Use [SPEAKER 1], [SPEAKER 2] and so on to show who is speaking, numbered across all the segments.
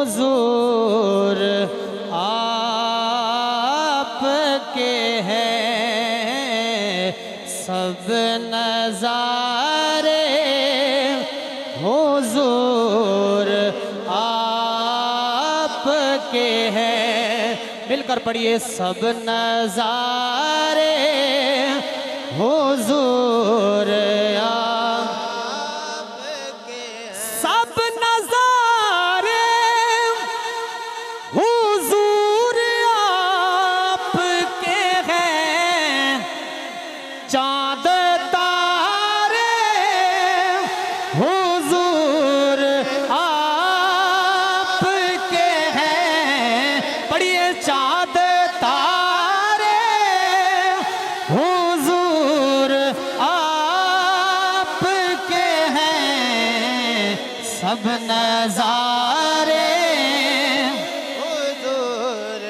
[SPEAKER 1] हुजूर आपके हैं सब नज़ारे, हुजूर आपके हैं। मिलकर पढ़िए, सब नज़ारे हुजूर आपके, सब नज़ारे हुजूर आपके हैं। चाँद तारे हुजूर आपके हैं। पढ़िए, चाँद तारे हुजूर आपके हैं सब नज़ारे,
[SPEAKER 2] हुजूर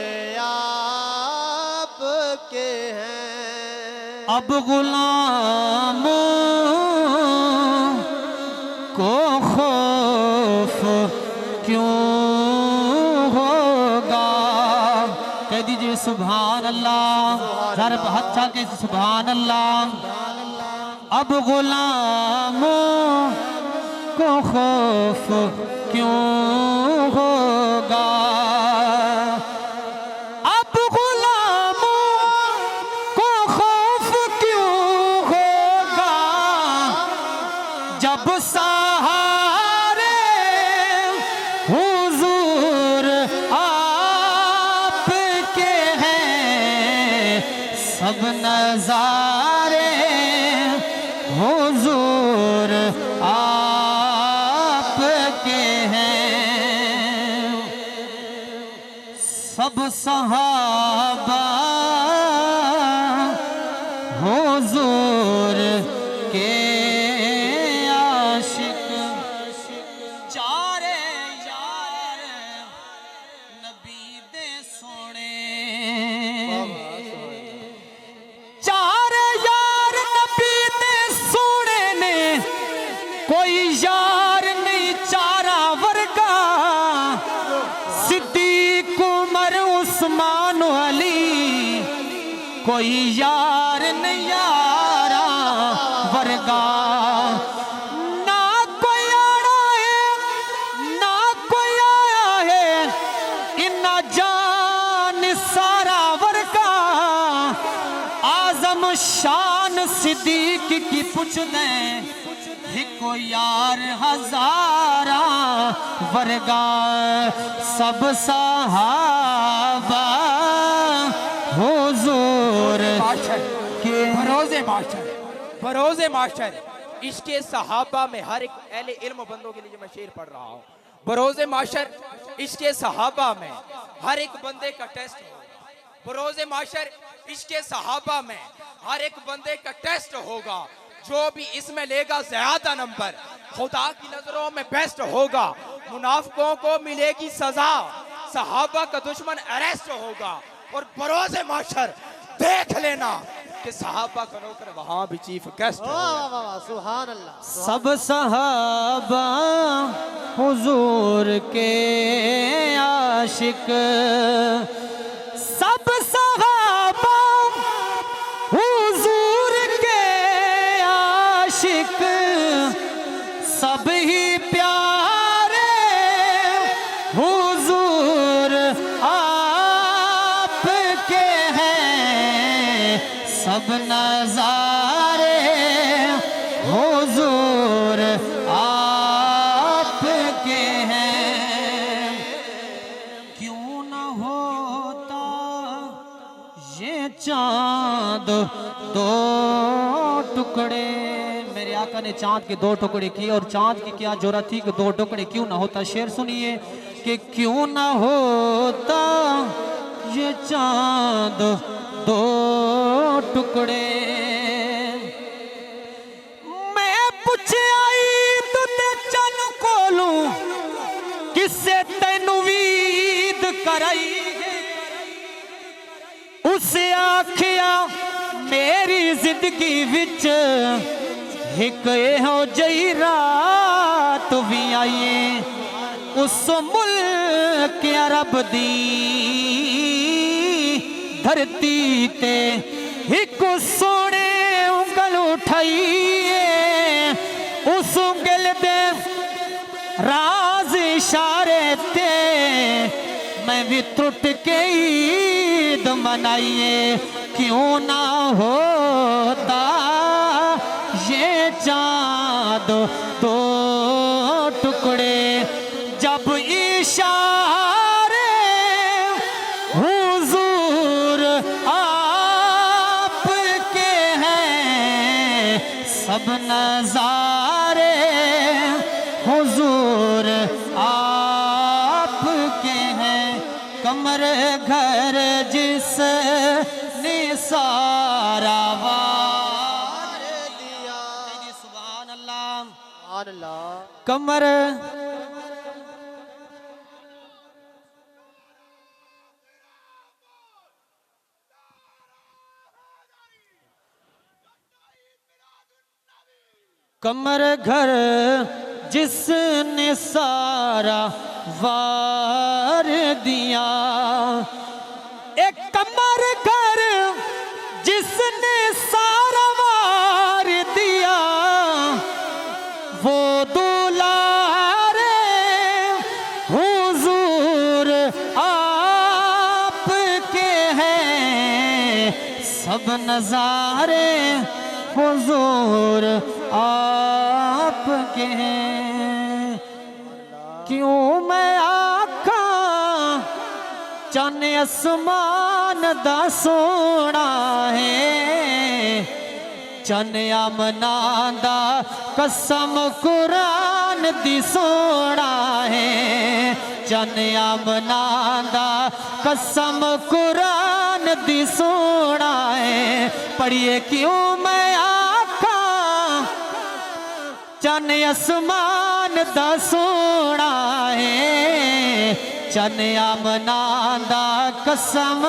[SPEAKER 2] आपके हैं।
[SPEAKER 1] अब गुलामों को खौफ क्यों होगा। कह दीजिए सुभान अल्लाह, ज़रा हाथ चाल के सुभान अल्लाह। अब गुलामों को खौफ क्यों होगा। अब गुलामों को खौफ क्यों होगा, जब सहारे हुजूर आपके हैं सब नज़ारे, हुजूर आपके हैं। सब सहाबा हुजूर के आशिक, चारे यार नबी दे सोने, चारे यार नबी दे सोने ने, कोई यार नहीं चारा वर्गा। सिद्दीक उमर उस्मान अली, कोई यार नहीं यारा वर्गा। ना कोई आड़ा है ना कोई आया है, इन्ना जान सारा वर्गा। आजम शान सिद्दीक की पुछ दें, को यार हजारा वर्गा। सब सहाबा हुजूर के
[SPEAKER 3] बरोज़े माशर इसके सहाबा में हर एक अहले इल्म बंदों के लिए मैं शेर पढ़ रहा हूँ। बरोज़े माशर इसके सहाबा में हर एक बंदे का टेस्ट होगा। बरोज़े माशर इसके सहाबा में हर एक बंदे का टेस्ट होगा। जो भी इसमें लेगा ज्यादा नंबर खुदा की नजरों में बेस्ट होगा। मुनाफिकों को मिलेगी सजा, सहाबा का दुश्मन अरेस्ट होगा। और बरोज़े माशर देख लेना कि सहाबा का नौकर वहां भी चीफ गेस्ट होगा।
[SPEAKER 2] सुभान अल्लाह।
[SPEAKER 1] सब सहाबा हुजूर के आशिक, सब सहाबा हुजूर के आशिक, सब ही प्यारे हुजूर आपके हैं सब नज़ारे, हुजूर आपके हैं। क्यों न होता ये चांद दो टुकड़े, मेरे आका ने चांद के दो टुकड़े किए और चांद की क्या जरूरत थी कि दो टुकड़े क्यों ना होता। शेर सुनिए कि क्यों ना होता ये चांद दो टुकड़े। मैं पूछे आई तू ते चन कोलू किसे तैनू वीद कराई, उसे आखिया मेरी जिंदगी विच एक हो जई रात भी आई। उस मुल्क के अरब दी धरती ते एक सोने उंगल उठाइए, उस उंगल दे राज इशारे ते मैं भी टूट के ईद मनाइए। क्यों ना होता ये चाँद दो टुकड़े, जब इशारे हुजूर आपके हैं, सब नजारे हुजूर आपके हैं। कमर घर जिस ने सारा वार
[SPEAKER 2] दिया।
[SPEAKER 1] सुभान अल्लाह।
[SPEAKER 2] सुभान अल्लाह।
[SPEAKER 1] कमर कमर घर जिसने सारा वार दिया, एक कमर घर जिसने सारा वार दिया, वो दुलारे हुजूर आपके हैं, सब नजारे हुजूर आपके हैं। क्यों मैं आका चाने आसमान दा सोना है, चन आमना दा कसम कुरान दी सोना है, चन आमना दा कसम कुरान दी सोना है। पढ़िए क्यों मैं आका चन आसमान दा सोना है, चन आमना दा कसम